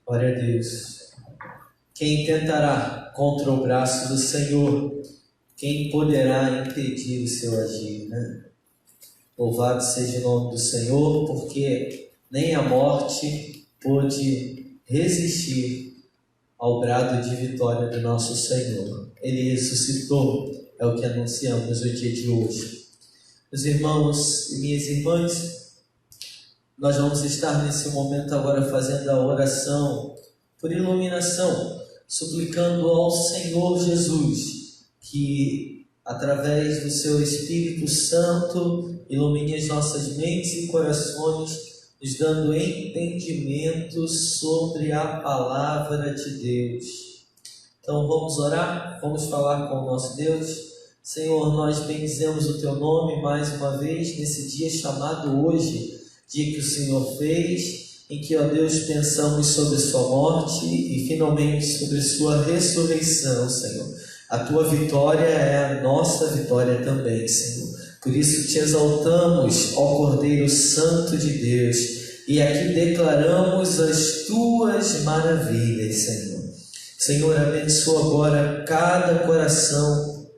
Glória a Deus. Quem tentará contra o braço do Senhor? Quem poderá impedir o seu agir, né? Louvado seja o nome do Senhor, porque nem a morte pôde resistir ao brado de vitória do nosso Senhor. Ele ressuscitou, é o que anunciamos no dia de hoje. Meus irmãos e minhas irmãs, nós vamos estar nesse momento agora fazendo a oração por iluminação, suplicando ao Senhor Jesus que, através do seu Espírito Santo, ilumine as nossas mentes e corações, nos dando entendimento sobre a palavra de Deus. Então vamos orar, vamos falar com o nosso Deus. Senhor, nós bendizemos o Teu nome mais uma vez nesse dia chamado hoje, dia que o Senhor fez, em que, ó Deus, pensamos sobre Sua morte e finalmente sobre Sua ressurreição, Senhor. A Tua vitória é a nossa vitória também, Senhor. Por isso te exaltamos, ó Cordeiro Santo de Deus, e aqui declaramos as Tuas maravilhas, Senhor. Senhor, abençoa agora cada coração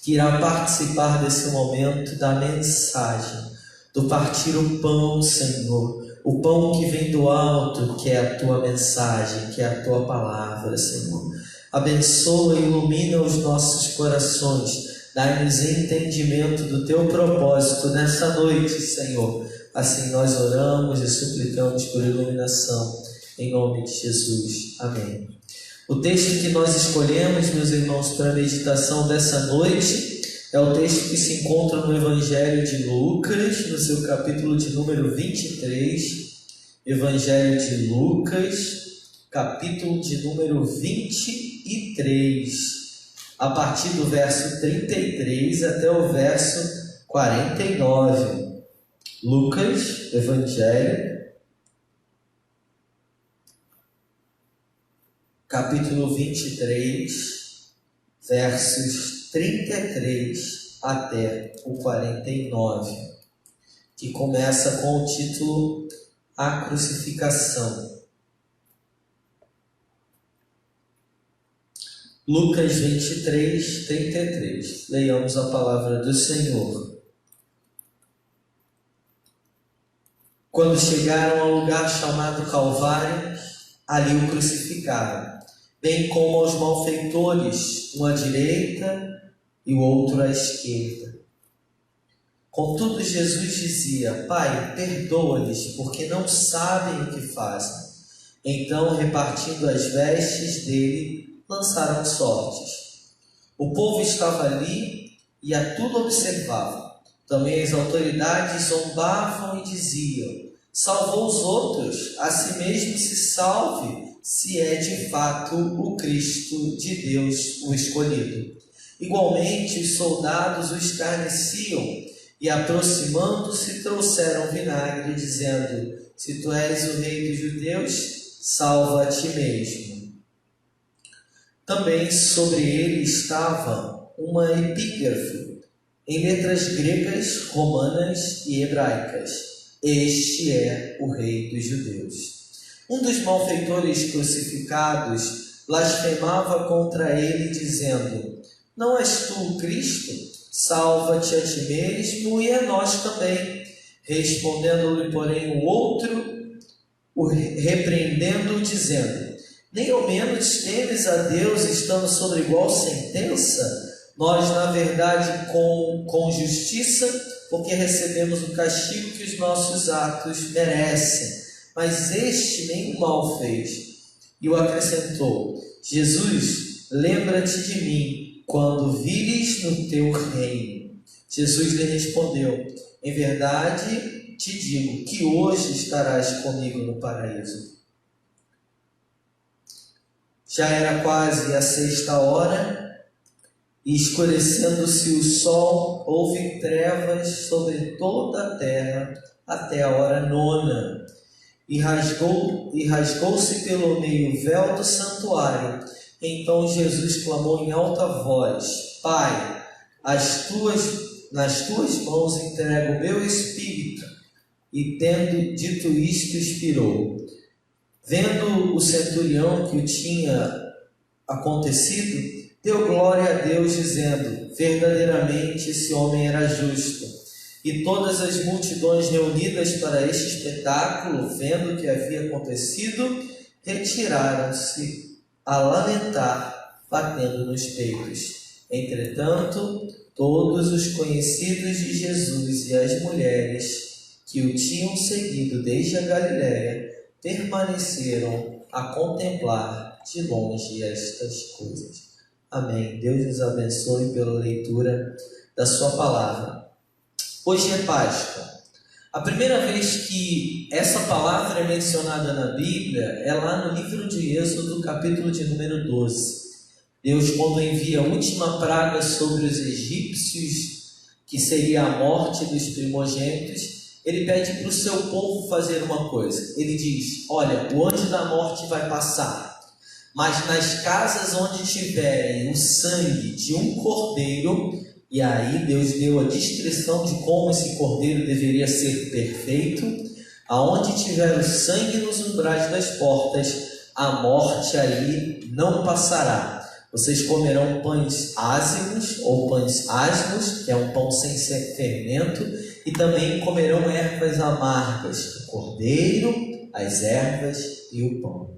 que irá participar desse momento da mensagem, do partir o pão, Senhor, o pão que vem do alto, que é a Tua mensagem, que é a Tua palavra, Senhor. Abençoa e ilumina os nossos corações, dá-nos entendimento do Teu propósito nessa noite, Senhor. Assim nós oramos e suplicamos por iluminação, em nome de Jesus. Amém. O texto que nós escolhemos, meus irmãos, para a meditação dessa noite é o texto que se encontra no Evangelho de Lucas, no seu capítulo de número 23. Evangelho de Lucas, capítulo de número 23, a partir do verso 33 até o verso 49. Lucas, Evangelho, capítulo 23, versos 33 até o 49, que começa com o título A Crucificação. Lucas 23, 33. Leiamos a palavra do Senhor. Quando chegaram ao lugar chamado Calvário, ali o crucificaram, bem como aos malfeitores, um à direita e o outro à esquerda. Contudo, Jesus dizia: Pai, perdoa-lhes, porque não sabem o que fazem. Então, repartindo as vestes dele, lançaram sortes. O povo estava ali e a tudo observava. Também as autoridades zombavam e diziam: salvou os outros, a si mesmo se salve, se é de fato o Cristo de Deus, o escolhido. Igualmente os soldados o escarneciam e, aproximando-se, trouxeram vinagre, dizendo: se tu és o rei dos judeus, salva a ti mesmo. Também sobre ele estava uma epígrafe em letras gregas, romanas e hebraicas: este é o rei dos judeus. Um dos malfeitores crucificados blasfemava contra ele, dizendo: não és tu o Cristo? Salva-te a ti mesmo e a nós também. Respondendo-lhe, porém, o outro, o repreendendo, dizendo: nem ao menos temes a Deus, estando sobre igual sentença? Nós, na verdade, com justiça, porque recebemos o castigo que os nossos atos merecem. Mas este nenhum mal fez. E o acrescentou: Jesus, lembra-te de mim, quando vires no teu reino. Jesus lhe respondeu: em verdade te digo que hoje estarás comigo no paraíso. Já era quase a 6ª, e escurecendo-se o sol, houve trevas sobre toda a terra até a hora 9. E rasgou-se pelo meio o véu do santuário. Então Jesus clamou em alta voz: Pai, nas tuas mãos entrego o meu espírito. E tendo dito isto, expirou. Vendo o centurião que o tinha acontecido, deu glória a Deus, dizendo: verdadeiramente esse homem era justo. E todas as multidões reunidas para este espetáculo, vendo o que havia acontecido, retiraram-se a lamentar, batendo nos peitos. Entretanto, todos os conhecidos de Jesus e as mulheres que o tinham seguido desde a Galiléia permaneceram a contemplar de longe estas coisas. Amém. Deus nos abençoe pela leitura da sua palavra. Hoje é Páscoa. A primeira vez que essa palavra é mencionada na Bíblia é lá no livro de Êxodo, capítulo de número 12. Deus, quando envia a última praga sobre os egípcios, que seria a morte dos primogênitos, ele pede para o seu povo fazer uma coisa. Ele diz: olha, o anjo da morte vai passar, mas nas casas onde tiverem o sangue de um cordeiro, e aí Deus deu a descrição de como esse cordeiro deveria ser perfeito, aonde tiver o sangue nos umbrais das portas, a morte ali não passará. Vocês comerão pães ázimos ou pães asmos, que é um pão sem fermento, e também comerão ervas amargas, o cordeiro, as ervas e o pão.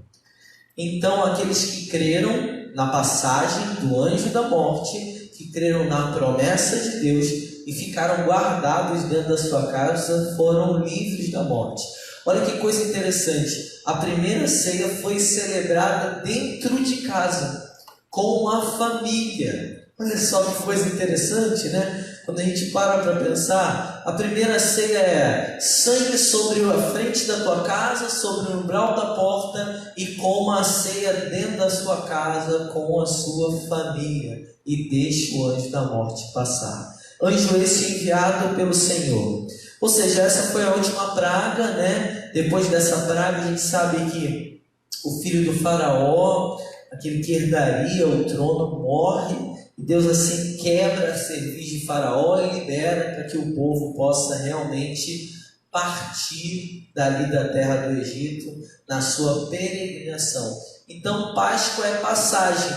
Então, aqueles que creram na passagem do anjo da morte, que creram na promessa de Deus e ficaram guardados dentro da sua casa, foram livres da morte. Olha que coisa interessante, a primeira ceia foi celebrada dentro de casa, com a família. Olha só que coisa interessante, né? Quando a gente para pensar, a primeira ceia é sangue sobre a frente da tua casa, sobre o umbral da porta, e coma a ceia dentro da sua casa com a sua família, e deixe o anjo da morte passar. Anjo esse enviado pelo Senhor. Ou seja, essa foi a última praga, né? Depois dessa praga, a gente sabe que o filho do faraó, aquele que herdaria o trono, morre. E Deus assim quebra a cerviz de faraó e libera para que o povo possa realmente partir dali da terra do Egito na sua peregrinação. Então Páscoa é passagem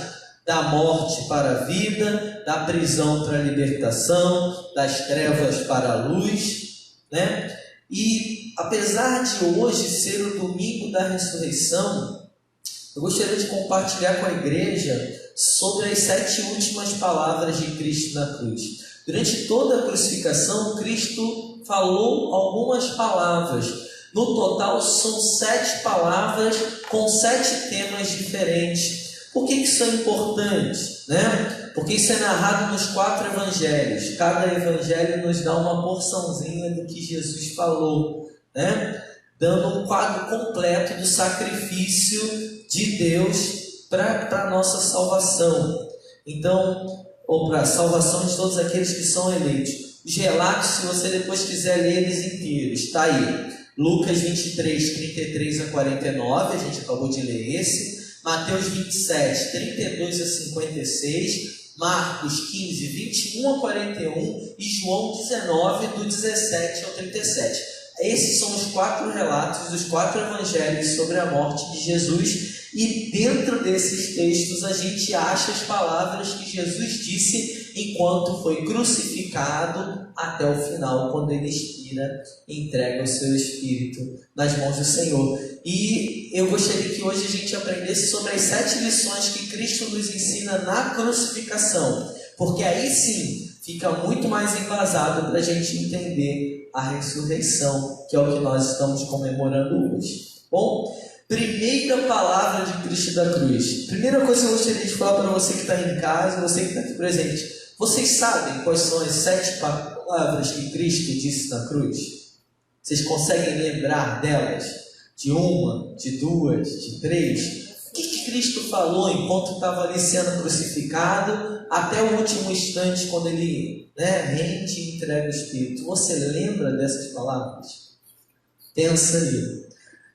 da morte para a vida, da prisão para a libertação, das trevas para a luz, né? E apesar de hoje ser o domingo da ressurreição, eu gostaria de compartilhar com a igreja sobre as 7 últimas palavras de Cristo na cruz. Durante toda a crucificação, Cristo falou algumas palavras. No total, são 7 palavras com 7 temas diferentes. Por que isso é importante, né? Porque isso é narrado nos 4 evangelhos. Cada evangelho nos dá uma porçãozinha do que Jesus falou, né? Dando um quadro completo do sacrifício de Deus para a nossa salvação. Então, ou para a salvação de todos aqueles que são eleitos. Os relatos, se você depois quiser ler eles inteiros, está aí. Lucas 23, 33 a 49, a gente acabou de ler esse. Mateus 27, 32 a 56. Marcos 15, 21 a 41. E João 19, do 17 ao 37. Esses são os 4 relatos dos 4 evangelhos sobre a morte de Jesus. E dentro desses textos a gente acha as palavras que Jesus disse enquanto foi crucificado até o final, quando ele expira e entrega o seu espírito nas mãos do Senhor. E eu gostaria que hoje a gente aprendesse sobre as 7 lições que Cristo nos ensina na crucificação, porque aí sim fica muito mais embasado para a gente entender a ressurreição, que é o que nós estamos comemorando hoje. Bom, primeira palavra de Cristo da cruz. Primeira coisa que eu gostaria de falar para você que está em casa, você que está aqui presente. Vocês sabem quais são as 7 palavras que Cristo disse na cruz? Vocês conseguem lembrar delas? De uma, de 2, de 3? O que Cristo falou enquanto estava ali sendo crucificado, até o último instante, quando ele rende e entrega o Espírito? Você lembra dessas palavras? Pensa aí.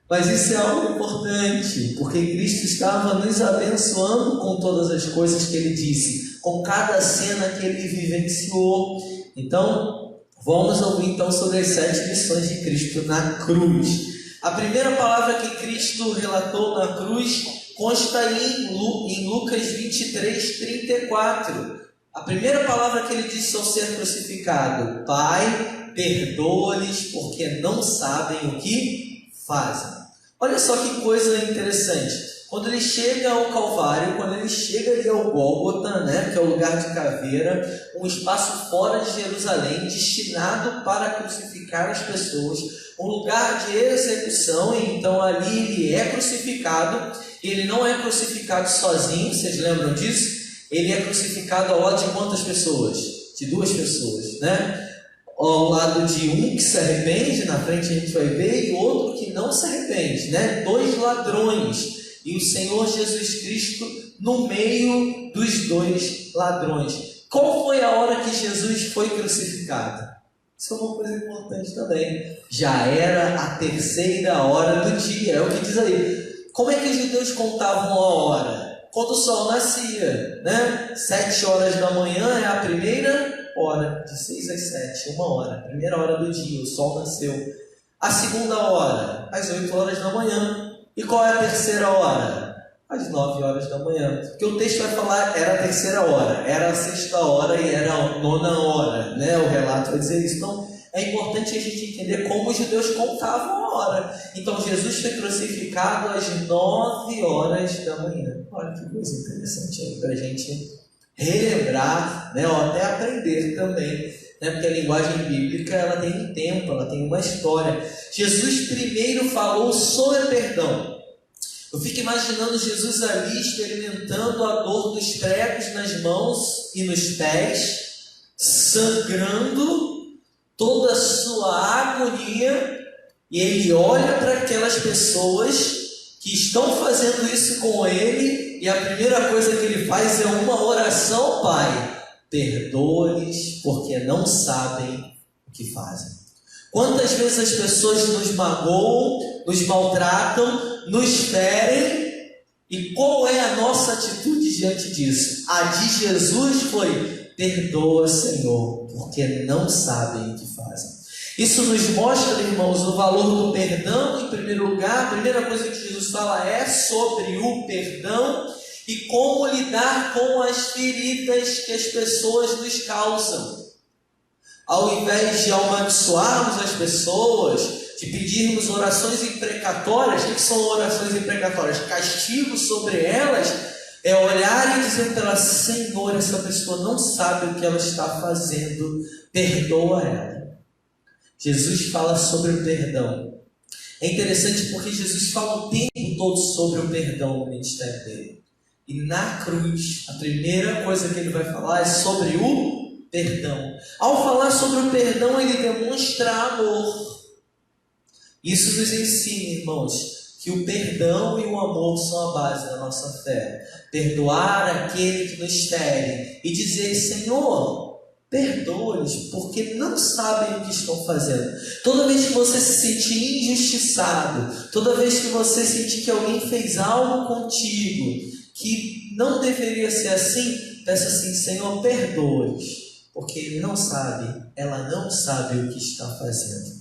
Mas isso é algo importante, porque Cristo estava nos abençoando com todas as coisas que Ele disse, com cada cena que Ele vivenciou. Então, vamos ouvir então sobre as 7 lições de Cristo na cruz. A primeira palavra que Cristo relatou na cruz consta em Lucas 23, 34. A primeira palavra que ele disse ao ser crucificado: Pai, perdoa-lhes porque não sabem o que fazem. Olha só que coisa interessante. Quando ele chega ao Calvário, quando ele chega ali ao Gólgota, que é o lugar de caveira, um espaço fora de Jerusalém, destinado para crucificar as pessoas, um lugar de execução, então ali ele é crucificado. Ele não é crucificado sozinho, vocês lembram disso? Ele é crucificado ao lado de quantas pessoas? De 2 pessoas, Ao lado de um que se arrepende, na frente a gente vai ver, e outro que não se arrepende, 2 ladrões. E o Senhor Jesus Cristo no meio dos 2 ladrões. Qual foi a hora que Jesus foi crucificado? Isso é uma coisa importante também. Já era a 3ª hora do dia, é o que diz aí. Como é que os judeus contavam a hora? Quando o sol nascia, 7 horas da manhã é a primeira hora, de 6 às 7, 1 hora, primeira hora do dia, o sol nasceu. A segunda hora, às 8 horas da manhã. E qual é a terceira hora? Às 9 horas da manhã. Porque o texto vai falar, era a 3ª hora, era a 6ª hora e era a 9ª hora, O relato vai dizer isso. Então, é importante a gente entender como os judeus contavam a hora. Então, Jesus foi crucificado às 9 horas da manhã. Olha que coisa interessante aí para a gente relembrar, ou até aprender também, porque a linguagem bíblica ela tem um tempo, ela tem uma história. Jesus primeiro falou sobre perdão. Eu fico imaginando Jesus ali experimentando a dor dos pregos nas mãos e nos pés, sangrando, toda a sua agonia, e ele olha para aquelas pessoas que estão fazendo isso com ele, e a primeira coisa que ele faz é uma oração: Pai, perdoa-lhes porque não sabem o que fazem. Quantas vezes as pessoas nos magoam, nos maltratam, nos ferem, e qual é a nossa atitude diante disso? A de Jesus foi: perdoa, Senhor, porque não sabem o que fazem. Isso nos mostra, irmãos, o valor do perdão. Em primeiro lugar, a primeira coisa que Jesus fala é sobre o perdão e como lidar com as feridas que as pessoas nos causam. Ao invés de amaldiçoarmos as pessoas, de pedirmos orações imprecatórias, o que são orações imprecatórias? Castigo sobre elas, é olhar e dizer para ela: Senhor, essa pessoa não sabe o que ela está fazendo, perdoa ela. Jesus fala sobre o perdão. É interessante porque Jesus fala o tempo todo sobre o perdão no ministério dele. E na cruz, a primeira coisa que ele vai falar é sobre o perdão. Ao falar sobre o perdão, ele demonstra amor. Isso nos ensina, irmãos, que o perdão e o amor são a base da nossa fé. Perdoar aquele que nos fere e dizer: Senhor, perdoa-lhes, porque não sabem o que estão fazendo. Toda vez que você se sentir injustiçado, toda vez que você sentir que alguém fez algo contigo que não deveria ser assim, peça assim: Senhor, perdoa-lhes, porque ele não sabe, ela não sabe o que está fazendo.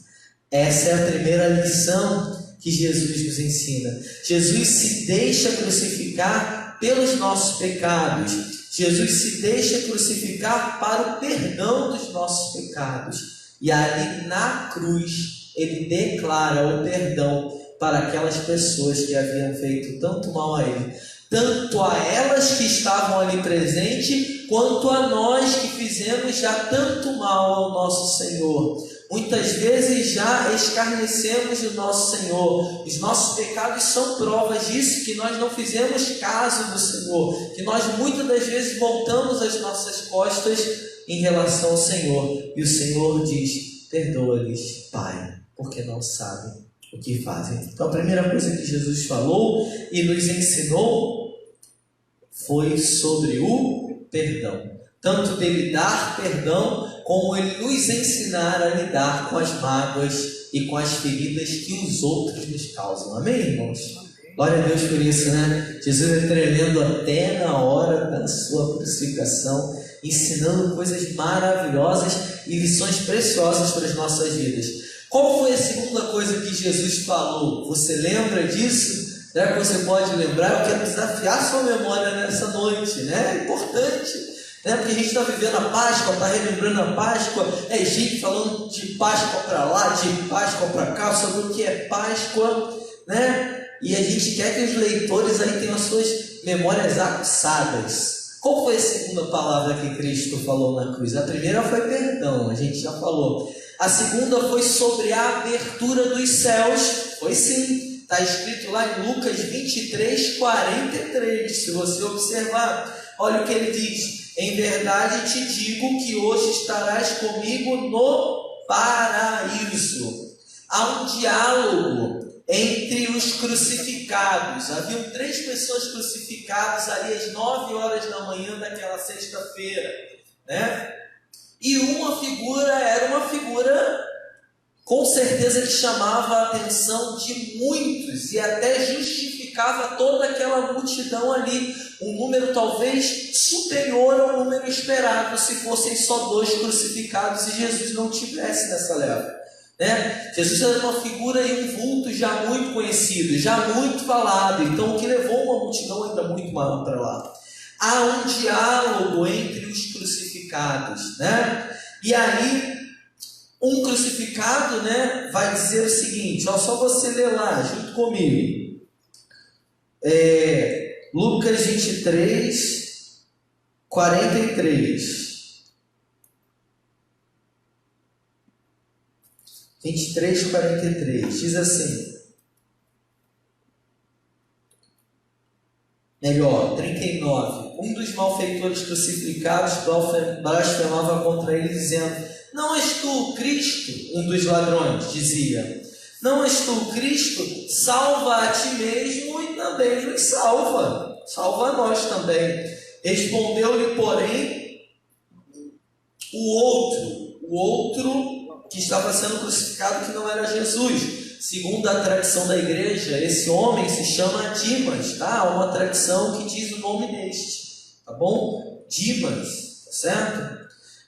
Essa é a primeira lição que Jesus nos ensina. Jesus se deixa crucificar pelos nossos pecados. Jesus se deixa crucificar para o perdão dos nossos pecados. E ali na cruz, ele declara o perdão para aquelas pessoas que haviam feito tanto mal a ele. Tanto a elas que estavam ali presentes, quanto a nós que fizemos já tanto mal ao nosso Senhor. Muitas vezes já escarnecemos do nosso Senhor. Os nossos pecados são provas disso, que nós não fizemos caso do Senhor, que nós muitas das vezes voltamos as nossas costas em relação ao Senhor. E o Senhor diz: perdoa-lhes, Pai, porque não sabem o que fazem. Então a primeira coisa que Jesus falou e nos ensinou foi sobre o perdão. Tanto dele dar perdão, como ele nos ensinar a lidar com as mágoas e com as feridas que os outros nos causam. Amém, irmãos? Glória a Deus por isso, Jesus é tremendo até na hora da sua crucificação, ensinando coisas maravilhosas e lições preciosas para as nossas vidas. Qual foi a segunda coisa que Jesus falou? Você lembra disso? Será que você pode lembrar? Eu quero desafiar sua memória nessa noite, né? É importante, né? Porque a gente está vivendo a Páscoa, está relembrando a Páscoa, é gente falando de Páscoa para lá, de Páscoa para cá, sobre o que é Páscoa, né? E a gente quer que os leitores aí tenham as suas memórias aguçadas. Qual foi a segunda palavra que Cristo falou na cruz? A primeira foi perdão, a gente já falou. A segunda foi sobre a abertura dos céus. Foi sim. Está escrito lá em Lucas 23, 43. Se você observar, olha o que ele diz: em verdade te digo que hoje estarás comigo no paraíso. Há um diálogo entre os crucificados. Haviam 3 pessoas crucificadas ali às 9 horas da manhã daquela sexta-feira, né? E uma figura era uma figura com certeza que chamava a atenção de muitos e até justificava toda aquela multidão ali, um número talvez superior ao número esperado, se fossem só 2 crucificados e Jesus não tivesse nessa leva, né? Jesus era uma figura e um vulto já muito conhecido, já muito falado, então o que levou uma multidão ainda muito maior para lá. Há um diálogo entre os crucificados, né? E aí um crucificado, né, vai dizer o seguinte, ó, só você ler lá, junto comigo. Lucas 23, 43. 23, 43. Diz assim. Melhor, 39. Um dos malfeitores crucificados blasfemava contra ele, dizendo: não és tu o Cristo? Um dos ladrões dizia: não és tu o Cristo? Salva a ti mesmo e também nos salva. Salva a nós também. Respondeu-lhe, porém, o outro que estava sendo crucificado, que não era Jesus. Segundo a tradição da igreja, esse homem se chama Dimas, tá? Há uma tradição que diz o nome deste, tá bom? Dimas, tá certo?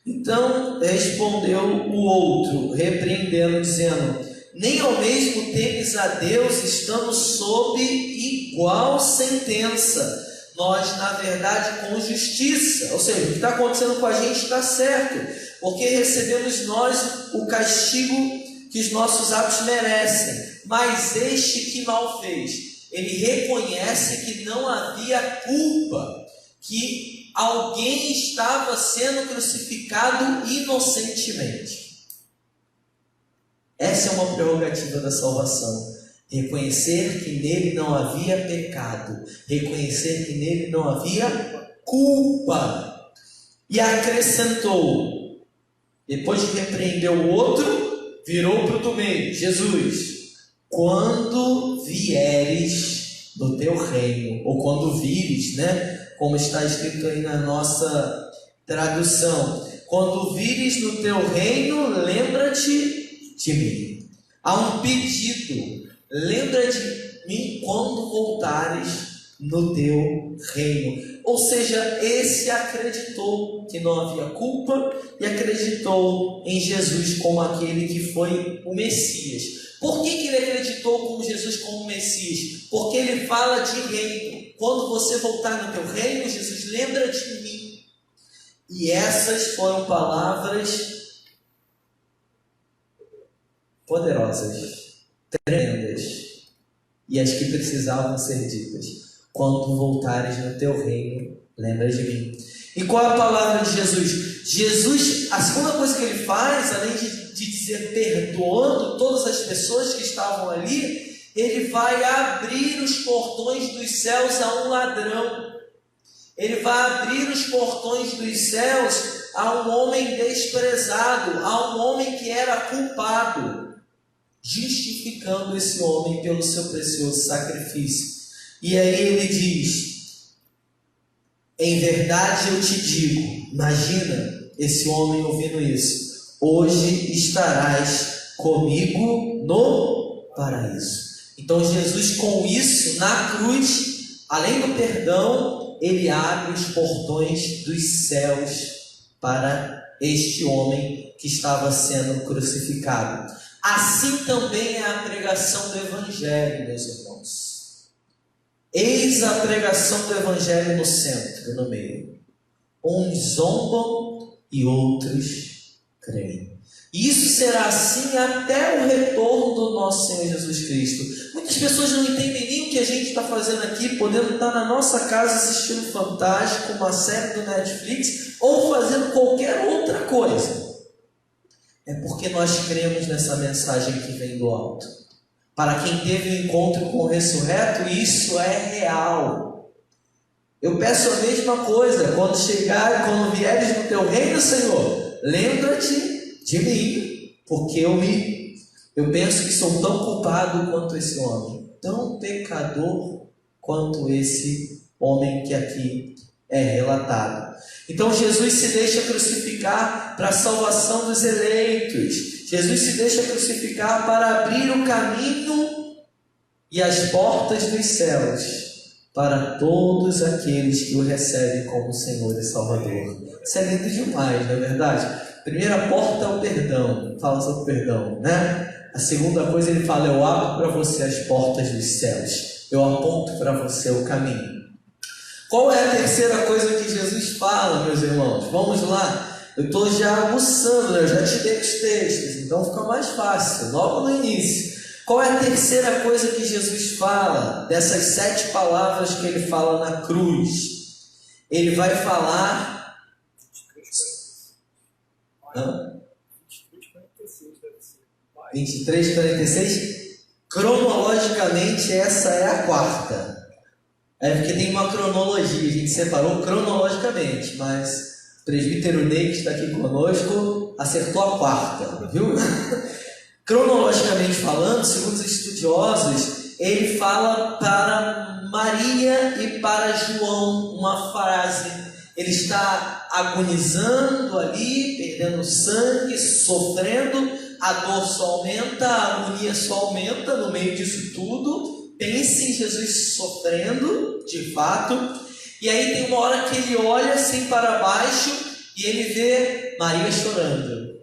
Então respondeu o outro, repreendendo, dizendo: nem ao mesmo temes a Deus, estamos sob igual sentença, nós na verdade com justiça. Ou seja, o que está acontecendo com a gente está certo, porque recebemos nós o castigo que os nossos atos merecem, mas este que mal fez, ele reconhece que não havia culpa, que alguém estava sendo crucificado inocentemente. Essa é uma prerrogativa da salvação. Reconhecer que nele não havia pecado, reconhecer que nele não havia culpa. E acrescentou, depois de repreender o outro, virou para o do meio: Jesus, quando vieres no teu reino, ou quando vires, né? Como está escrito aí na nossa tradução, quando vires no teu reino, lembra-te de mim. Há um pedido: lembra de mim quando voltares no teu reino. Ou seja, esse acreditou que não havia culpa e acreditou em Jesus como aquele que foi o Messias. Por que ele acreditou como Jesus como Messias? Porque ele fala de reino. Quando você voltar no teu reino, Jesus, lembra de mim. E essas foram palavras poderosas, tremendas, e as que precisavam ser ditas. Quando voltares no teu reino, lembra de mim. E qual é a palavra de Jesus? Jesus, a segunda coisa que ele faz, além de dizer perdoando todas as pessoas que estavam ali, ele vai abrir os portões dos céus a um ladrão. Ele vai abrir os portões dos céus a um homem desprezado, a um homem que era culpado, justificando esse homem pelo seu precioso sacrifício. E aí ele diz: em verdade eu te digo, imagina esse homem ouvindo isso, hoje estarás comigo no paraíso. Então Jesus, com isso, na cruz, além do perdão, ele abre os portões dos céus para este homem que estava sendo crucificado. Assim também é a pregação do Evangelho, meus irmãos. Eis a pregação do Evangelho no centro, no meio. Uns zombam e outros creem. E isso será assim até o retorno do nosso Senhor Jesus Cristo. Muitas pessoas não entendem nem o que a gente está fazendo aqui, podendo estar na nossa casa assistindo Fantástico, uma série do Netflix, ou fazendo qualquer outra coisa. É porque nós cremos nessa mensagem que vem do alto. Para quem teve um encontro com o ressurreto, isso é real. Eu peço a mesma coisa, quando vieres no teu reino, Senhor, lembra-te de mim, porque eu penso que sou tão culpado quanto esse homem, tão pecador quanto esse homem que aqui é relatado. Então Jesus se deixa crucificar para a salvação dos eleitos. Jesus se deixa crucificar para abrir o caminho e as portas dos céus para todos aqueles que o recebem como Senhor e Salvador. Isso é lindo demais, não é verdade? A primeira porta é o perdão, fala sobre o perdão, né? A segunda coisa ele fala, eu abro para você as portas dos céus, eu aponto para você o caminho. Qual é a terceira coisa que Jesus fala, meus irmãos? Vamos lá. Eu estou já almoçando, eu já te dei os textos, então fica mais fácil, logo no início. Qual é a terceira coisa que Jesus fala, dessas 7 palavras que ele fala na cruz? Ele vai falar... 23:46. Cronologicamente, essa é a quarta. É porque tem uma cronologia, a gente separou cronologicamente, mas o presbítero Ney, que está aqui conosco, acertou a quarta, viu? Cronologicamente falando, segundo os estudiosos, ele fala para Maria e para João uma frase. Ele está agonizando ali, perdendo sangue, sofrendo, a dor só aumenta, a agonia só aumenta no meio disso tudo. Pense em Jesus sofrendo, de fato, e aí tem uma hora que ele olha assim para baixo e ele vê Maria chorando.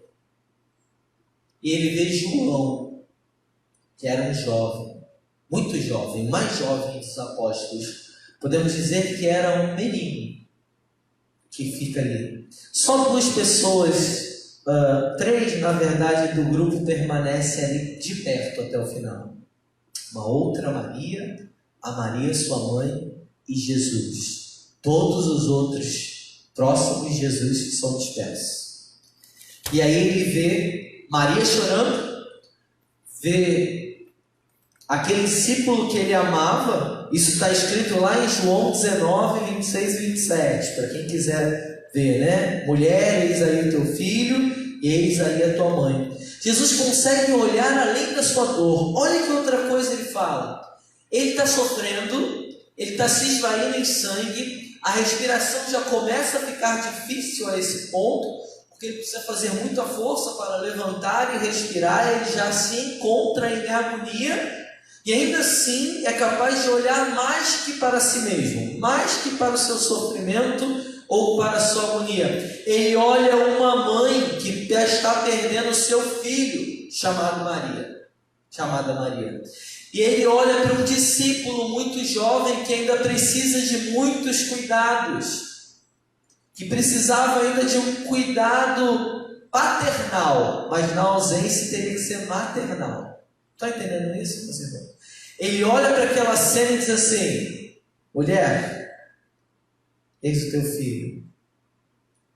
E ele vê João, que era um jovem, muito jovem, o mais jovem dos apóstolos. Podemos dizer que era um menino que fica ali. Só 2 pessoas, 3 na verdade do grupo permanecem ali de perto até o final. Uma outra Maria, a Maria sua mãe e Jesus. Todos os outros próximos de Jesus são dispersos. E aí ele vê Maria chorando, vê aquele discípulo que ele amava. Isso está escrito lá em João 19, 26 e 27, para quem quiser ver, né? Mulher, eis aí o teu filho, e eis aí a tua mãe. Jesus consegue olhar além da sua dor. Olha que outra coisa ele fala. Ele está sofrendo, ele está se esvaindo em sangue, a respiração já começa a ficar difícil a esse ponto, porque ele precisa fazer muita força para levantar e respirar, ele já se encontra em agonia, e ainda assim é capaz de olhar mais que para si mesmo, mais que para o seu sofrimento ou para a sua agonia. Ele olha uma mãe que está perdendo o seu filho, chamada Maria. E ele olha para um discípulo muito jovem que ainda precisa de muitos cuidados, que precisava ainda de um cuidado paternal, mas na ausência teria que ser maternal. Está entendendo isso, meus irmãos? Ele olha para aquela cena e diz assim: mulher, eis o teu filho,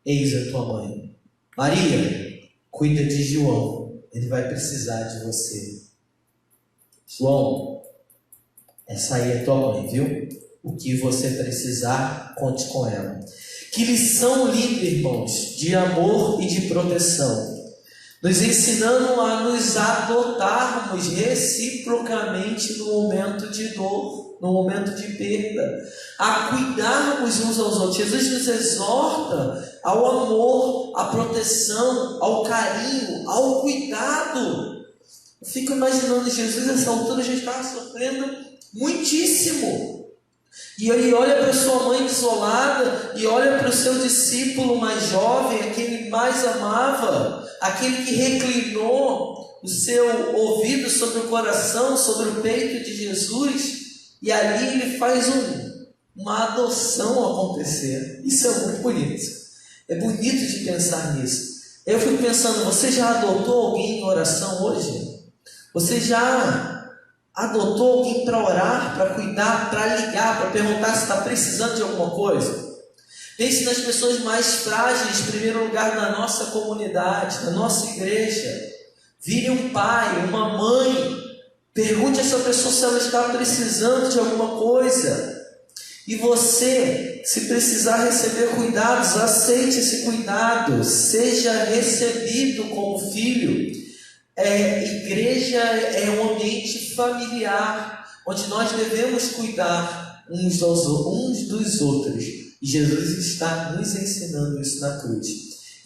eis a tua mãe. Maria, cuida de João, ele vai precisar de você. João, essa aí é tua mãe, viu? O que você precisar, conte com ela. Que lição linda, irmãos, de amor e de proteção, nos ensinando a nos adotarmos reciprocamente no momento de dor, no momento de perda, a cuidarmos uns aos outros. Jesus nos exorta ao amor, à proteção, ao carinho, ao cuidado. Eu fico imaginando Jesus nessa altura já estava sofrendo muitíssimo. E ele olha para sua mãe desolada e olha para o seu discípulo mais jovem, aquele mais amava, aquele que reclinou o seu ouvido sobre o coração, sobre o peito de Jesus, e ali ele faz uma adoção acontecer. Isso é muito bonito. É bonito de pensar nisso. Eu fico pensando, você já adotou alguém em oração hoje? Você já adotou alguém para orar, para cuidar, para ligar, para perguntar se está precisando de alguma coisa? Pense nas pessoas mais frágeis, em primeiro lugar na nossa comunidade, na nossa igreja. Vire um pai, uma mãe, pergunte a essa pessoa se ela está precisando de alguma coisa. E você, se precisar receber cuidados, aceite esse cuidado, seja recebido como filho. Igreja é um ambiente familiar, onde nós devemos cuidar uns dos outros. E Jesus está nos ensinando isso na cruz.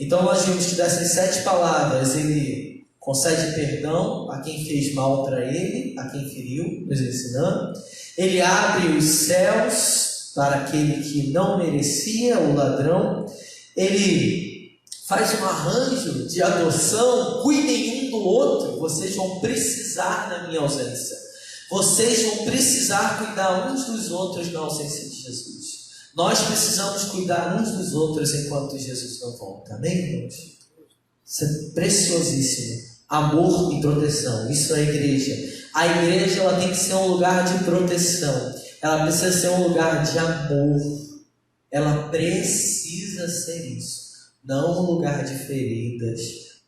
Então nós vimos que dessas 7 palavras, ele concede perdão a quem fez mal para ele, a quem feriu, nos ensinando. Ele abre os céus para aquele que não merecia, o ladrão. Ele faz um arranjo de adoção, cuidem um do outro, vocês vão precisar na minha ausência. Vocês vão precisar cuidar uns dos outros na ausência de Jesus. Nós precisamos cuidar uns dos outros enquanto Jesus não volta. Amém, irmãos? Isso é preciosíssimo. Amor e proteção, isso é a igreja. A igreja ela tem que ser um lugar de proteção. Ela precisa ser um lugar de amor. Ela precisa ser isso. Não um lugar de feridas,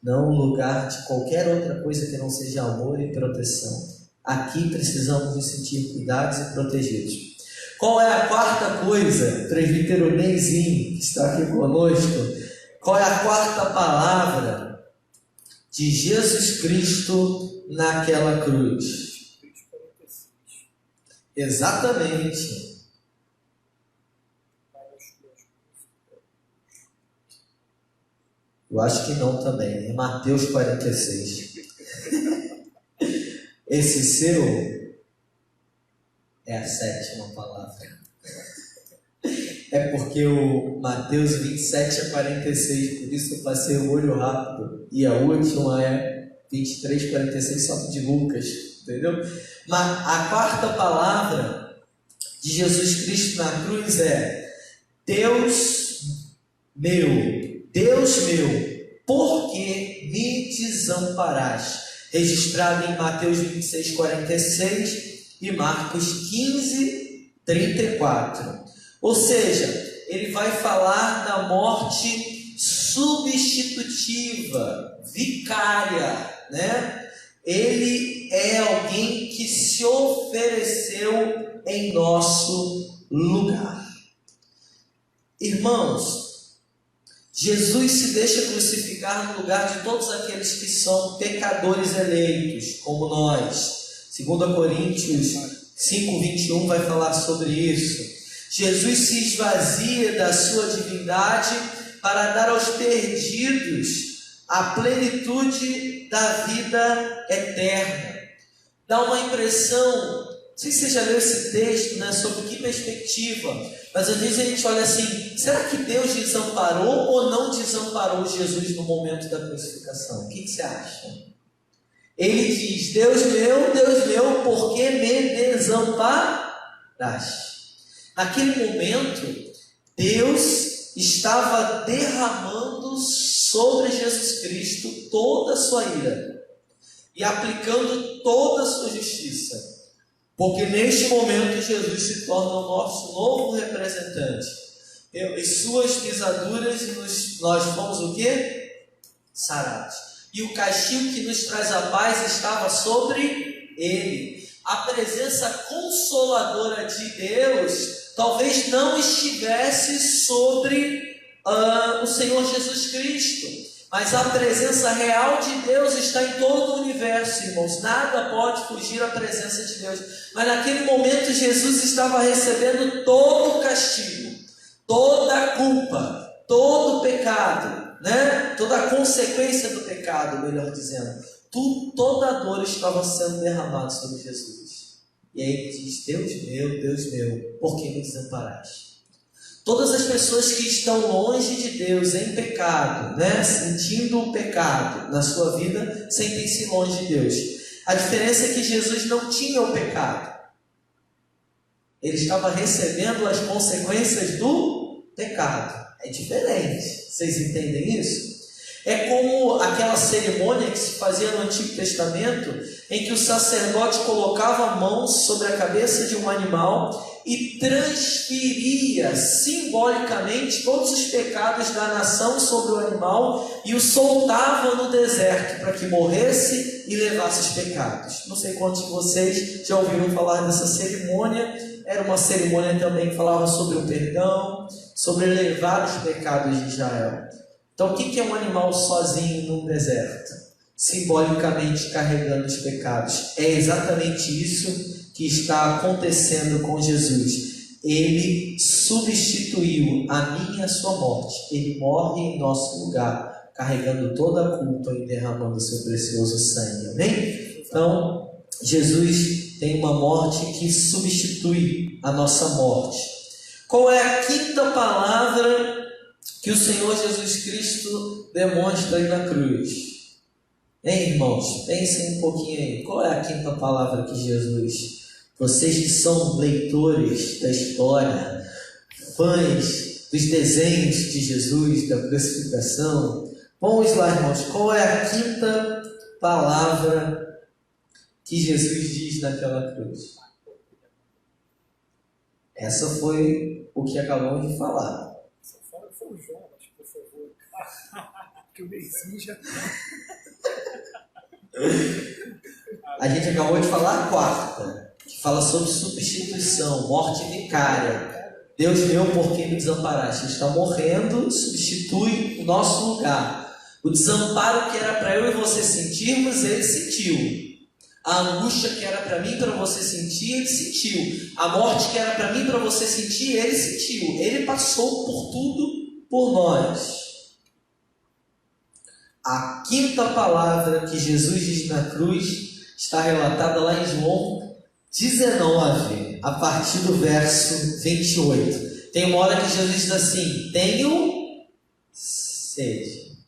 não um lugar de qualquer outra coisa que não seja amor e proteção. Aqui precisamos nos sentir cuidados e protegidos. Qual é a quarta coisa, presbítero Neizinho, que está aqui conosco? Qual é a quarta palavra de Jesus Cristo naquela cruz? Exatamente. Eu acho que não também. É Mateus 46. Esse seu é a 7ª palavra. É porque o Mateus 27 a 46, por isso eu passei o olho rápido. E a última é 23, 46, só de Lucas. Entendeu? Mas a quarta palavra de Jesus Cristo na cruz é: Deus meu, por que me desamparaste? Registrado em Mateus 26, 46 e Marcos 15, 34. Ou seja, ele vai falar da morte substitutiva, vicária, né? Ele é alguém que se ofereceu em nosso lugar. Irmãos, Jesus se deixa crucificar no lugar de todos aqueles que são pecadores eleitos, como nós. 2 Coríntios 5:21 vai falar sobre isso. Jesus se esvazia da sua divindade para dar aos perdidos a plenitude da vida eterna. Dá uma impressão, não sei se você já leu esse texto, né, sobre que perspectiva, mas às vezes a gente olha assim: será que Deus desamparou ou não desamparou Jesus no momento da crucificação? O que você acha? Ele diz: Deus meu, por que me desamparaste? Naquele momento, Deus estava derramando sobre Jesus Cristo toda a sua ira e aplicando toda a sua justiça. Porque neste momento Jesus se torna o nosso novo representante. Em suas pisaduras nós fomos o quê? Sarados. E o castigo que nos traz a paz estava sobre ele. A presença consoladora de Deus talvez não estivesse sobre o Senhor Jesus Cristo. Mas a presença real de Deus está em todo o universo, irmãos. Nada pode fugir à presença de Deus. Mas naquele momento Jesus estava recebendo todo o castigo, toda a culpa, todo o pecado, né? Toda a consequência do pecado, melhor dizendo. Toda a dor estava sendo derramada sobre Jesus. E aí ele diz: Deus meu, por que me desamparaste? Todas as pessoas que estão longe de Deus, em pecado, né? Sentindo o pecado na sua vida, sentem-se longe de Deus. A diferença é que Jesus não tinha o pecado. Ele estava recebendo as consequências do pecado. É diferente. Vocês entendem isso? É como aquela cerimônia que se fazia no Antigo Testamento, em que o sacerdote colocava a mão sobre a cabeça de um animal e transferia simbolicamente todos os pecados da nação sobre o animal e o soltava no deserto para que morresse e levasse os pecados. Não sei quantos de vocês já ouviram falar dessa cerimônia. Era uma cerimônia também que falava sobre o perdão, sobre levar os pecados de Israel. Então, o que é um animal sozinho num deserto? Simbolicamente carregando os pecados. É exatamente isso que está acontecendo com Jesus. Ele substituiu a minha e a sua morte. Ele morre em nosso lugar, carregando toda a culpa e derramando o seu precioso sangue. Amém? Então, Jesus tem uma morte que substitui a nossa morte. Qual é a quinta palavra que o Senhor Jesus Cristo demonstra aí na cruz? Hein, irmãos? Pensem um pouquinho aí. Qual é a quinta palavra que Jesus... Vocês que são leitores da história, fãs dos desenhos de Jesus, da crucificação, vamos lá, irmãos. Qual é a quinta palavra que Jesus diz naquela cruz? Essa foi o que acabamos de falar. Só fala que foi o João, mas por favor. Porque o Neyzinho já... A gente acabou de falar a quarta, que fala sobre substituição, morte vicária. Deus meu, por que me desamparaste? Ele está morrendo, substitui o nosso lugar. O desamparo que era para eu e você sentirmos, ele sentiu. A angústia que era para mim e para você sentir, ele sentiu. A morte que era para mim e para você sentir, ele sentiu. Ele passou por tudo por nós. A quinta palavra que Jesus diz na cruz está relatada lá em João 19, a partir do verso 28. Tem uma hora que Jesus diz assim: tenho sede.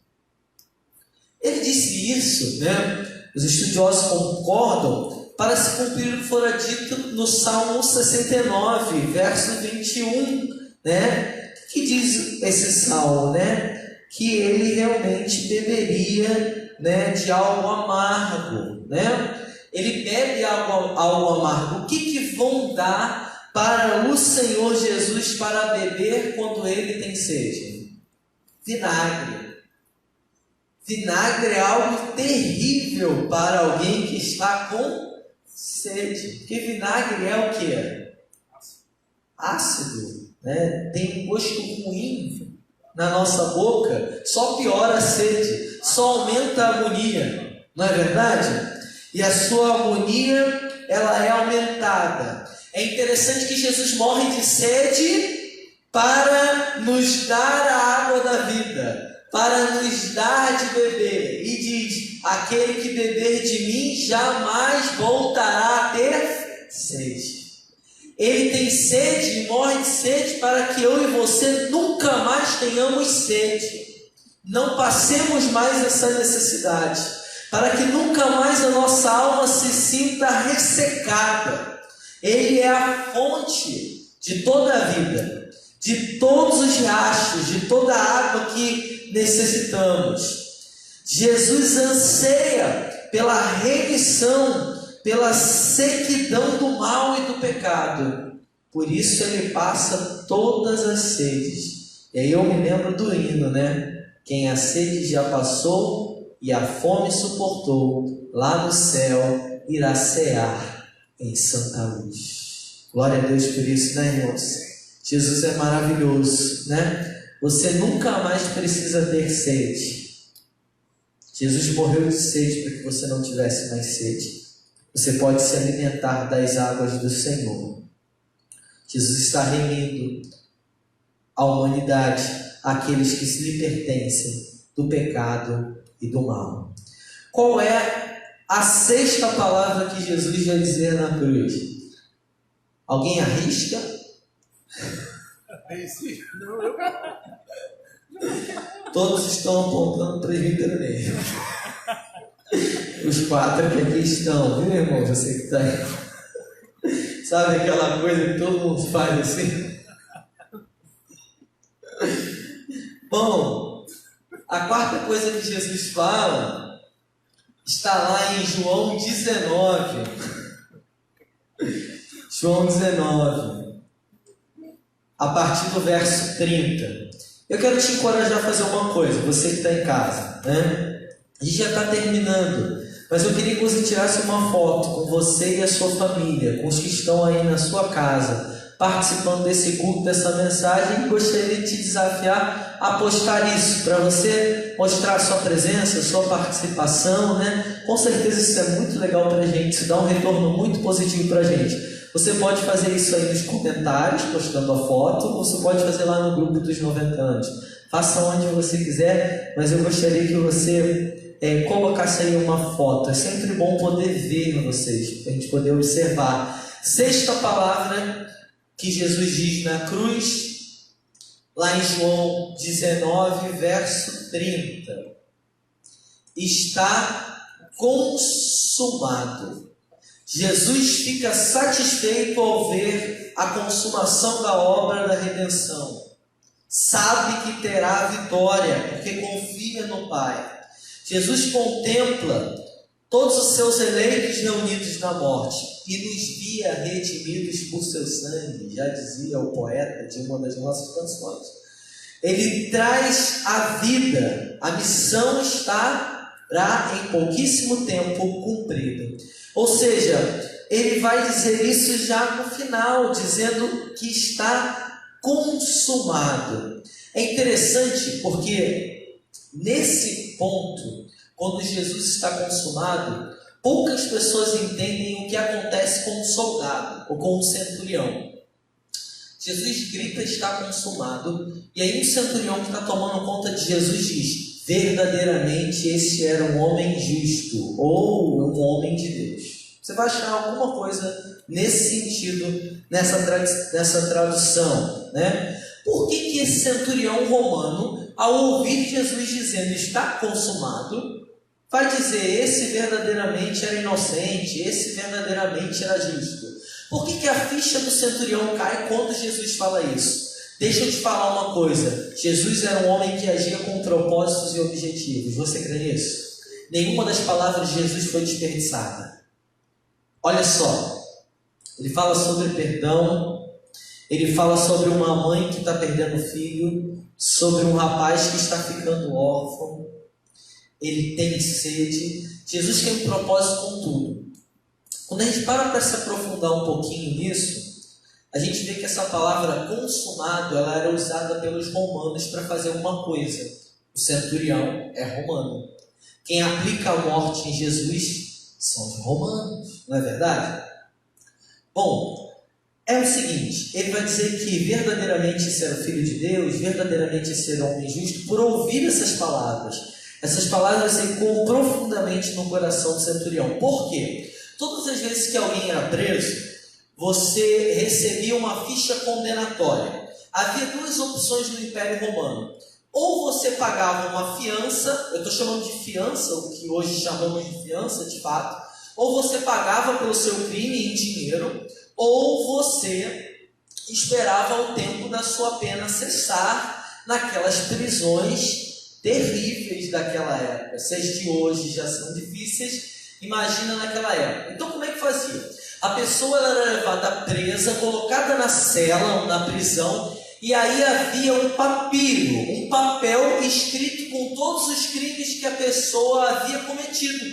Ele disse isso, né? Os estudiosos concordam, para se cumprir o que fora dito no Salmo 69, verso 21, né? Que diz esse salmo, né? Que ele realmente beberia, né, de algo amargo, né? Ele bebe algo amargo. O que vão dar para o Senhor Jesus para beber quando ele tem sede? Vinagre. Vinagre é algo terrível para alguém que está com sede. Porque vinagre é o quê? Ácido, né? Tem um gosto ruim na nossa boca, só piora a sede, só aumenta a agonia, não é verdade? E a sua agonia, ela é aumentada. É interessante que Jesus morre de sede para nos dar a água da vida, para nos dar de beber, e diz: aquele que beber de mim jamais voltará a ter sede. Ele tem sede e morre de sede para que eu e você nunca mais tenhamos sede. Não passemos mais essa necessidade. Para que nunca mais a nossa alma se sinta ressecada. Ele é a fonte de toda a vida, de todos os riachos, de toda a água que necessitamos. Jesus anseia pela remissão, pela sequidão do mal e do pecado. Por isso ele passa todas as sedes. E aí eu me lembro do hino, né? Quem a sede já passou e a fome suportou, lá no céu irá cear em santa luz. Glória a Deus por isso, né, irmãos? Jesus é maravilhoso, né? Você nunca mais precisa ter sede. Jesus morreu de sede para que você não tivesse mais sede. Você pode se alimentar das águas do Senhor. Jesus está remindo a humanidade, aqueles que lhe pertencem, do pecado e do mal. Qual é a sexta palavra que Jesus vai dizer na cruz? Alguém arrisca? Não, eu. Todos estão apontando o presbítero Ney. Os 4 que aqui estão, viu, irmão? Você que está aí. Sabe aquela coisa que todo mundo faz assim? Bom, a quarta coisa que Jesus fala está lá em João 19. João 19, a partir do verso 30. Eu quero te encorajar a fazer uma coisa, você que está em casa, né? A gente já está terminando, mas eu queria que você tirasse uma foto com você e a sua família, com os que estão aí na sua casa, participando desse culto, dessa mensagem, e gostaria de te desafiar a postar isso, para você mostrar a sua presença, a sua participação, né? Com certeza isso é muito legal para a gente, isso dá um retorno muito positivo para a gente. Você pode fazer isso aí nos comentários, postando a foto, ou você pode fazer lá no grupo dos 90 anos. Faça onde você quiser, mas eu gostaria que você colocasse aí uma foto. É sempre bom poder ver vocês, para a gente poder observar. Sexta palavra que Jesus diz na cruz, lá em João 19, verso 30. Está consumado. Jesus fica satisfeito ao ver a consumação da obra da redenção. Sabe que terá vitória, porque confia no Pai. Jesus contempla todos os seus eleitos reunidos na morte e nos via redimidos por seu sangue, já dizia o poeta de uma das nossas canções. Ele traz a vida, a missão estará em pouquíssimo tempo cumprida. Ou seja, ele vai dizer isso já no final, dizendo que está consumado. É interessante porque nesse ponto, quando Jesus está consumado, poucas pessoas entendem o que acontece com um soldado ou com um centurião. Jesus grita, está consumado, e aí o centurião que está tomando conta de Jesus diz: verdadeiramente esse era um homem justo, ou um homem de Deus. Você vai achar alguma coisa nesse sentido, nessa tradução, né? Por que esse centurião romano, ao ouvir Jesus dizendo está consumado, vai dizer esse verdadeiramente era inocente, esse verdadeiramente era justo? Por que a ficha do centurião cai quando Jesus fala isso? Deixa eu te falar uma coisa. Jesus era um homem que agia com propósitos e objetivos. Você crê nisso? Nenhuma das palavras de Jesus foi desperdiçada. Olha só. Ele fala sobre perdão. Ele fala sobre uma mãe que está perdendo filho. Sobre um rapaz que está ficando órfão. Ele tem sede. Jesus tem um propósito com tudo. Quando a gente para se aprofundar um pouquinho nisso, a gente vê que essa palavra consumado, ela era usada pelos romanos para fazer uma coisa. O centurião é romano. Quem aplica a morte em Jesus são os romanos, não é verdade? Bom, é o seguinte, ele vai dizer que verdadeiramente esse era o Filho de Deus, verdadeiramente esse era o homem justo, por ouvir essas palavras. Essas palavras ecoam profundamente no coração do centurião. Por quê? Todas as vezes que alguém era preso, você recebia uma ficha condenatória. Havia duas opções no Império Romano. Ou você pagava uma fiança, eu estou chamando de fiança, o que hoje chamamos de fiança, de fato. Ou você pagava pelo seu crime em dinheiro, ou você esperava o tempo da sua pena cessar naquelas prisões terríveis daquela época. Se as de hoje já são difíceis, imagina naquela época. Então como é que fazia? A pessoa era levada presa, colocada na cela, na prisão, e aí havia um papiro, um papel escrito com todos os crimes que a pessoa havia cometido.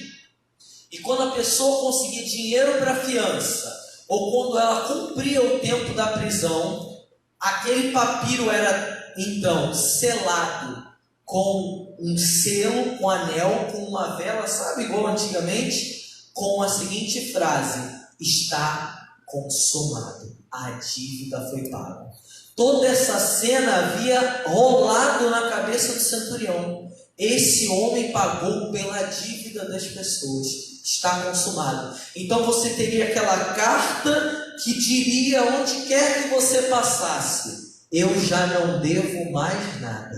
E quando a pessoa conseguia dinheiro para fiança, ou quando ela cumpria o tempo da prisão, aquele papiro era então selado com um selo, com anel, com uma vela, sabe, igual antigamente, com a seguinte frase: está consumado, a dívida foi paga. Toda essa cena havia rolado na cabeça do centurião. Esse homem pagou pela dívida das pessoas, está consumado. Então você teria aquela carta que diria onde quer que você passasse: eu já não devo mais nada.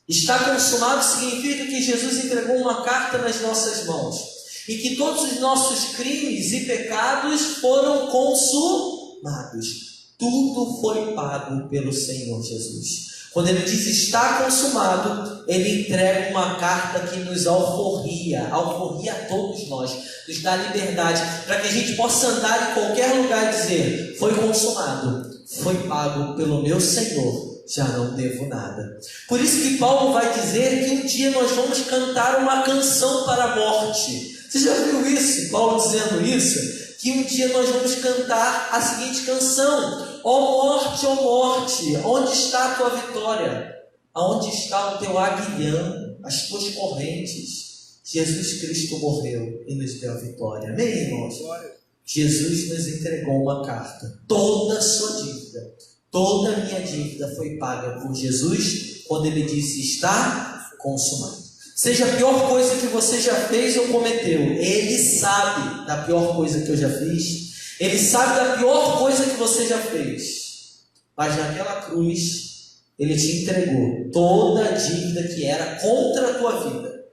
Está consumado significa que Jesus entregou uma carta nas nossas mãos e que todos os nossos crimes e pecados foram consumados. Tudo foi pago pelo Senhor Jesus. Quando ele diz está consumado, ele entrega uma carta que nos alforria a todos nós, nos dá liberdade, para que a gente possa andar em qualquer lugar e dizer: foi consumado, foi pago pelo meu Senhor, já não devo nada. Por isso que Paulo vai dizer que um dia nós vamos cantar uma canção para a morte. Você já viu isso? Paulo dizendo isso? Que um dia nós vamos cantar a seguinte canção: ó morte, onde está a tua vitória? Aonde está o teu aguilhão, as tuas correntes? Jesus Cristo morreu e nos deu a vitória. Amém, irmãos? Jesus nos entregou uma carta. Toda a sua dívida, toda a minha dívida foi paga por Jesus quando ele disse está consumado. Seja a pior coisa que você já fez ou cometeu, ele sabe da pior coisa que eu já fiz, ele sabe da pior coisa que você já fez, mas naquela cruz ele te entregou toda a dívida que era contra a tua vida,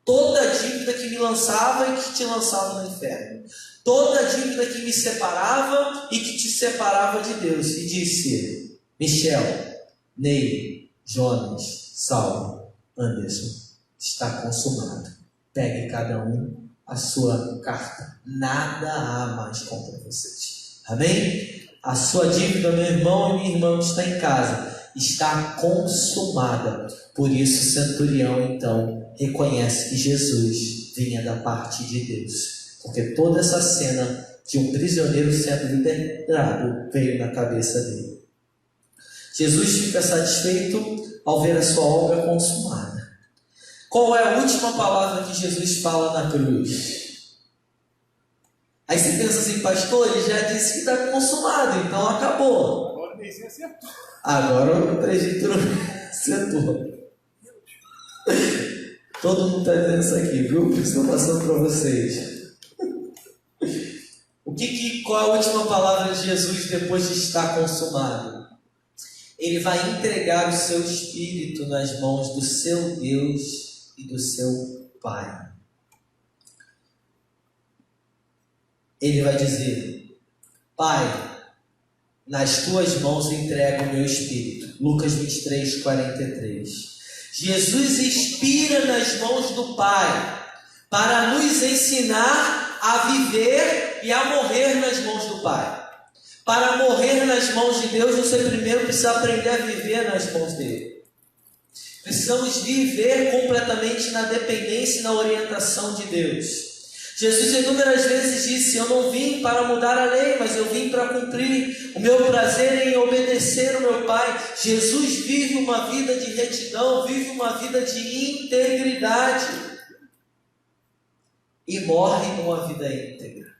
toda a dívida que me lançava e que te lançava no inferno, toda a dívida que me separava e que te separava de Deus, e disse: Michel, Ney, Jonas, Saulo, Anderson, está consumado. Pegue cada um a sua carta. Nada há mais contra vocês. Amém? A sua dívida, meu irmão e minha irmã que está em casa, está consumada. Por isso o centurião então reconhece que Jesus vinha da parte de Deus, porque toda essa cena de um prisioneiro sendo liberado veio na cabeça dele. Jesus fica satisfeito ao ver a sua obra consumada. Qual é a última palavra que Jesus fala na cruz? Aí você pensa assim: pastor, ele já disse que está consumado, então acabou. Agora o Neizinho acertou. Agora o presbítero acertou. Todo mundo está dizendo isso aqui, viu? Estou passando para vocês. Qual é a última palavra de Jesus depois de estar consumado? Ele vai entregar o seu espírito nas mãos do seu Deus e do seu Pai. Ele vai dizer: Pai, nas tuas mãos entrego o meu espírito. Lucas 23, 43. Jesus expira nas mãos do Pai para nos ensinar a viver e a morrer nas mãos do Pai. Para morrer nas mãos de Deus, você primeiro precisa aprender a viver nas mãos dele. Precisamos viver completamente na dependência e na orientação de Deus. Jesus inúmeras vezes disse: eu não vim para mudar a lei, mas eu vim para cumprir o meu prazer em obedecer o meu Pai. Jesus vive uma vida de retidão, vive uma vida de integridade e morre numa vida íntegra.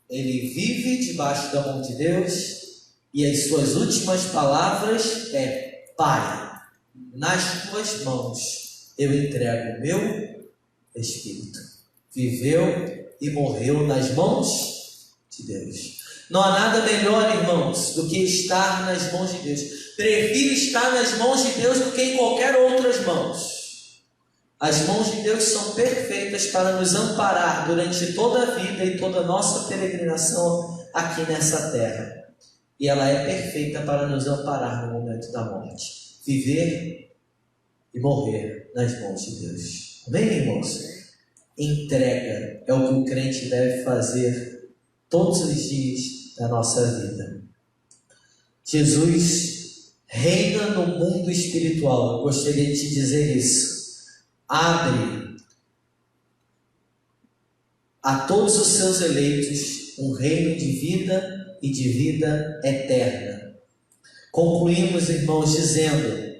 Ele vive debaixo da mão de Deus e as suas últimas palavras é: Pai, nas tuas mãos eu entrego o meu espírito. Viveu e morreu nas mãos de Deus. Não há nada melhor, irmãos, do que estar nas mãos de Deus. Prefiro estar nas mãos de Deus do que em qualquer outras mãos. As mãos de Deus são perfeitas para nos amparar durante toda a vida e toda a nossa peregrinação aqui nessa terra. E ela é perfeita para nos amparar no momento da morte. Viver e morrer nas mãos de Deus. Amém, irmãos? Entrega é o que o crente deve fazer todos os dias da nossa vida. Jesus reina no mundo espiritual. Eu gostaria de te dizer isso. Abre a todos os seus eleitos um reino de vida e de vida eterna. Concluímos, irmãos, dizendo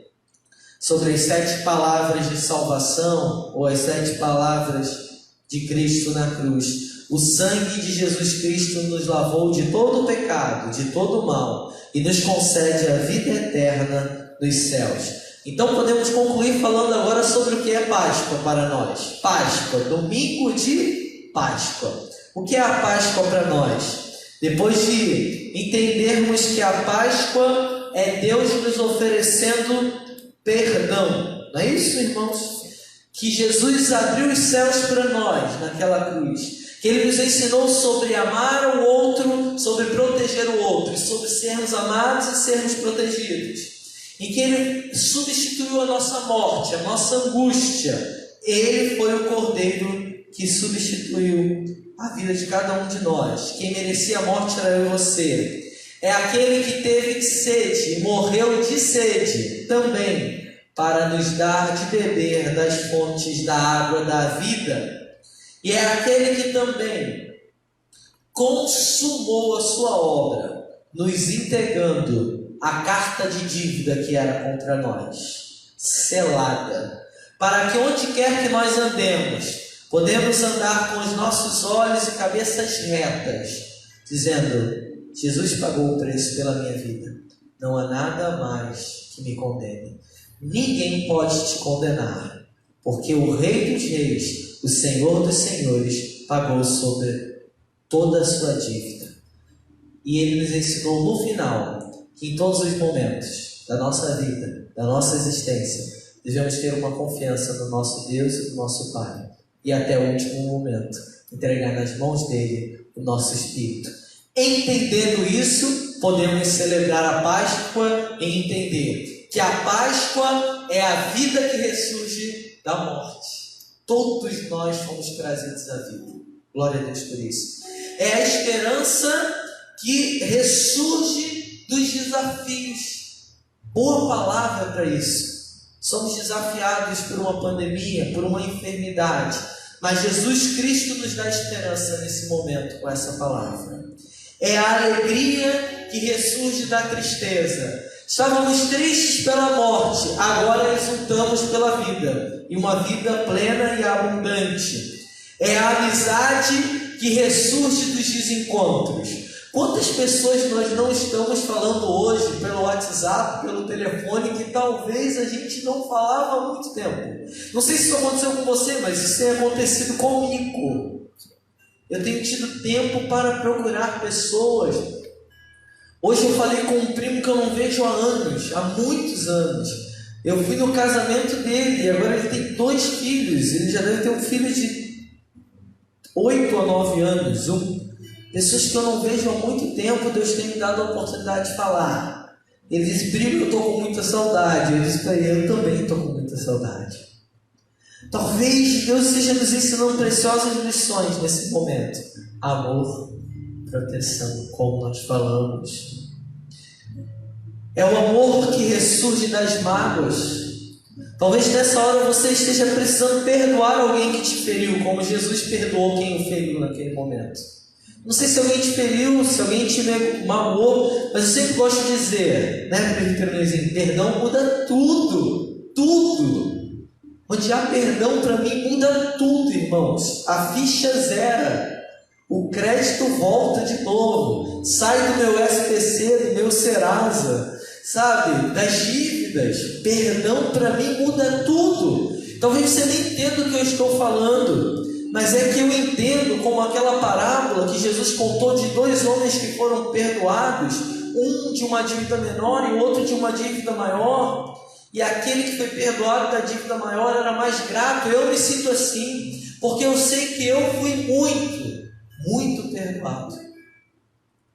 sobre as 7 palavras de salvação, ou as 7 palavras de Cristo na cruz. O sangue de Jesus Cristo nos lavou de todo o pecado, de todo o mal, e nos concede a vida eterna nos céus. Então podemos concluir falando agora sobre o que é Páscoa para nós. Páscoa, domingo de Páscoa. O que é a Páscoa para nós? Depois de entendermos que a Páscoa é Deus nos oferecendo perdão, não é isso, irmãos? Que Jesus abriu os céus para nós naquela cruz, que Ele nos ensinou sobre amar o outro, sobre proteger o outro, sobre sermos amados e sermos protegidos, em que Ele substituiu a nossa morte, a nossa angústia. Ele foi o Cordeiro que substituiu a vida de cada um de nós. Quem merecia a morte era eu e você. É aquele que teve sede e morreu de sede também, para nos dar de beber das fontes da água da vida. E é aquele que também consumou a sua obra, nos entregando a carta de dívida que era contra nós, selada, para que onde quer que nós andemos, podemos andar com os nossos olhos e cabeças retas, dizendo: Jesus pagou o preço pela minha vida, não há nada mais que me condene. Ninguém pode te condenar, porque o Rei dos Reis, o Senhor dos Senhores, pagou sobre toda a sua dívida. E Ele nos ensinou no final que em todos os momentos da nossa vida, da nossa existência, devemos ter uma confiança no nosso Deus e no nosso Pai, e até o último momento entregar nas mãos dele o nosso espírito. Entendendo isso, podemos celebrar a Páscoa e entender que a Páscoa é a vida que ressurge da morte. Todos nós fomos trazidos à vida. Glória a Deus por isso. É a esperança que ressurge dos desafios. Boa palavra para isso. Somos desafiados por uma pandemia, por uma enfermidade, mas Jesus Cristo nos dá esperança nesse momento com essa palavra. É a alegria que ressurge da tristeza. Estávamos tristes pela morte, agora exultamos pela vida, e uma vida plena e abundante. É a amizade que ressurge dos desencontros. Quantas pessoas nós não estamos falando hoje pelo WhatsApp, pelo telefone, que talvez a gente não falava há muito tempo? Não sei se isso aconteceu com você, mas isso tem acontecido comigo. Eu tenho tido tempo para procurar pessoas. Hoje eu falei com um primo que eu não vejo há anos, há muitos anos. Eu fui no casamento dele e agora ele tem 2 filhos. Ele já deve ter um filho de 8 a 9 anos, pessoas que eu não vejo há muito tempo. Deus tem me dado a oportunidade de falar. Ele disse: primo, eu estou com muita saudade. Eu disse para ele: eu também estou com muita saudade. Talvez Deus esteja nos ensinando preciosas lições nesse momento. Amor, proteção, como nós falamos. É o amor que ressurge das mágoas. Talvez nessa hora você esteja precisando perdoar alguém que te feriu, como Jesus perdoou quem o feriu naquele momento. Não sei se alguém te feriu, se alguém te magoou, mas eu sempre gosto de dizer, né, perdão muda tudo, tudo. Onde há perdão, para mim, muda tudo, irmãos. A ficha zera, o crédito volta de novo, sai do meu SPC, do meu Serasa, sabe, das dívidas. Perdão para mim muda tudo. Talvez você nem entenda o que eu estou falando, mas é que eu entendo como aquela parábola que Jesus contou de 2 homens que foram perdoados, um de uma dívida menor e o outro de uma dívida maior, e aquele que foi perdoado da dívida maior era mais grato. Eu me sinto assim, porque eu sei que eu fui muito perdoado.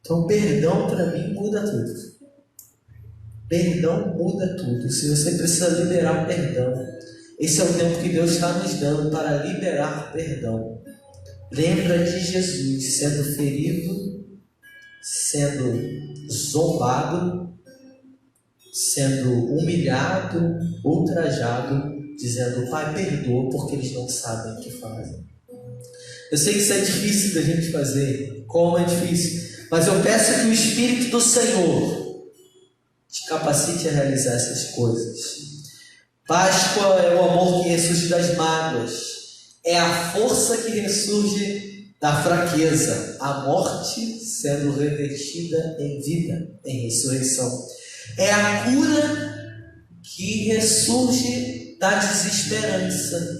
Então perdão para mim muda tudo. Perdão muda tudo. Se você precisa liberar perdão, esse é o tempo que Deus está nos dando para liberar perdão. Lembra de Jesus sendo ferido, sendo zombado, sendo humilhado, ultrajado, dizendo: Pai, perdoa, porque eles não sabem o que fazem. Eu sei que isso é difícil da gente fazer, como é difícil, mas eu peço que o Espírito do Senhor te capacite a realizar essas coisas. Páscoa é o amor que ressurge das mágoas, é a força que ressurge da fraqueza, a morte sendo revertida em vida, em ressurreição. É a cura que ressurge da desesperança,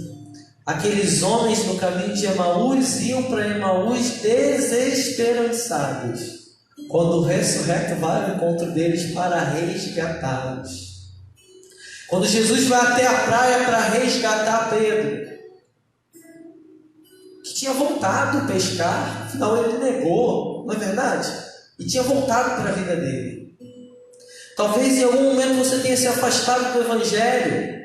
Aqueles homens no caminho de Emaús iam para Emaús desesperançados, quando o ressurreto vai ao encontro deles para resgatá-los. Quando Jesus vai até a praia para resgatar Pedro, que tinha voltado a pescar, afinal ele negou, não é verdade? E tinha voltado para a vida dele. Talvez em algum momento você tenha se afastado do Evangelho.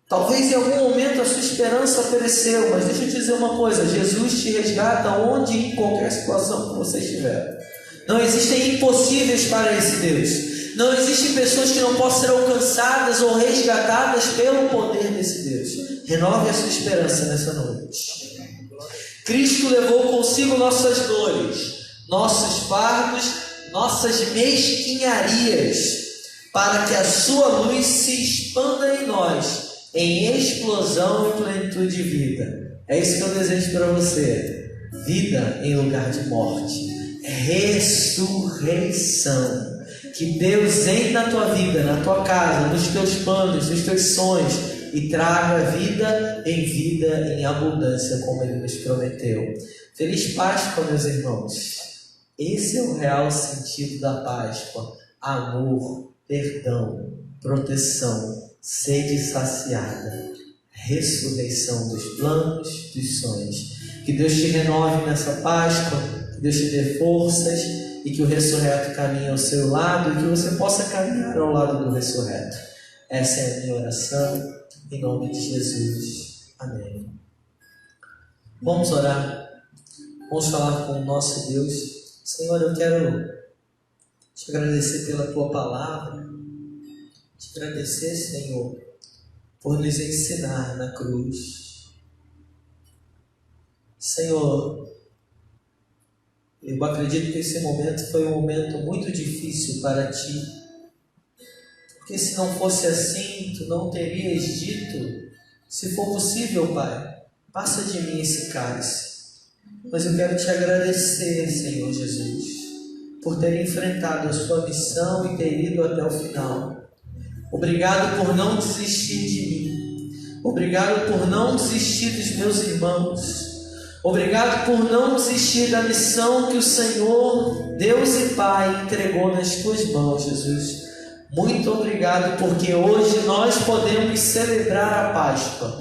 Talvez em algum momento a sua esperança pereceu. Mas deixa eu te dizer uma coisa: Jesus te resgata onde e em qualquer situação que você estiver. Não existem impossíveis para esse Deus. Não existem pessoas que não possam ser alcançadas ou resgatadas pelo poder desse Deus. Renove a sua esperança nessa noite. Cristo levou consigo nossas dores, nossos fardos, nossas mesquinharias, para que a sua luz se expanda em nós, em explosão e plenitude de vida. É isso que eu desejo para você: vida em lugar de morte, ressurreição. Que Deus entre na tua vida, na tua casa, nos teus planos, nos teus sonhos, e traga vida em abundância, como Ele nos prometeu. Feliz Páscoa, meus irmãos. Esse é o real sentido da Páscoa: amor, perdão, proteção, sede saciada, ressurreição dos planos, dos sonhos. Que Deus te renove nessa Páscoa, que Deus te dê forças e que o ressurreto caminhe ao seu lado e que você possa caminhar ao lado do ressurreto. Essa é a minha oração, em nome de Jesus. Amém. Vamos orar. Vamos falar com o nosso Deus. Senhor, eu quero te agradecer pela tua palavra. Te agradecer, Senhor, por nos ensinar na cruz. Senhor, eu acredito que esse momento foi um momento muito difícil para ti, porque se não fosse assim, tu não terias dito: se for possível, Pai, passa de mim esse cálice. Mas eu quero te agradecer, Senhor Jesus, por ter enfrentado a sua missão e ter ido até o final. Obrigado por não desistir de mim. Obrigado por não desistir dos meus irmãos. Obrigado por não desistir da missão que o Senhor, Deus e Pai, entregou nas tuas mãos, Jesus. Muito obrigado, porque hoje nós podemos celebrar a Páscoa,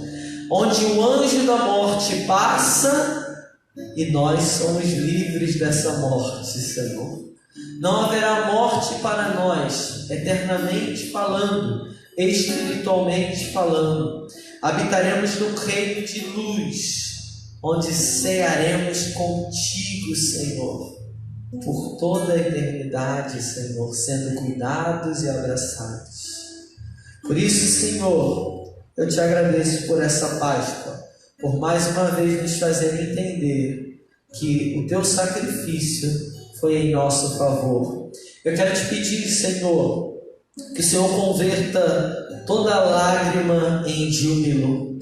onde o anjo da morte passa e nós somos livres dessa morte, Senhor. Não haverá morte para nós, eternamente falando, espiritualmente falando. Habitaremos no reino de luz, onde cearemos contigo, Senhor, por toda a eternidade, Senhor, sendo cuidados e abraçados. Por isso, Senhor, eu te agradeço por essa Páscoa, por mais uma vez nos fazer entender que o teu sacrifício foi em nosso favor. Eu quero te pedir, Senhor, que o Senhor converta toda lágrima em júbilo,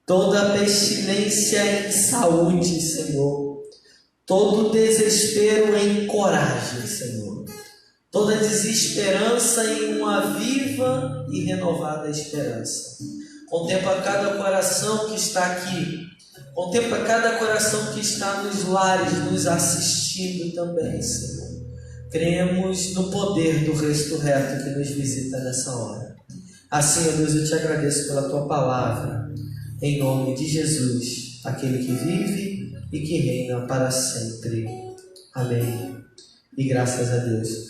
toda pestilência em saúde, Senhor, todo desespero em coragem, Senhor, toda desesperança em uma viva e renovada esperança. Contempla cada coração que está aqui, contempla cada coração que está nos lares, nos assistindo também, Senhor. Cremos no poder do ressurreto que nos visita nessa hora. Assim, ó Deus, eu te agradeço pela tua palavra, em nome de Jesus, aquele que vive e que reina para sempre. Amém. E graças a Deus.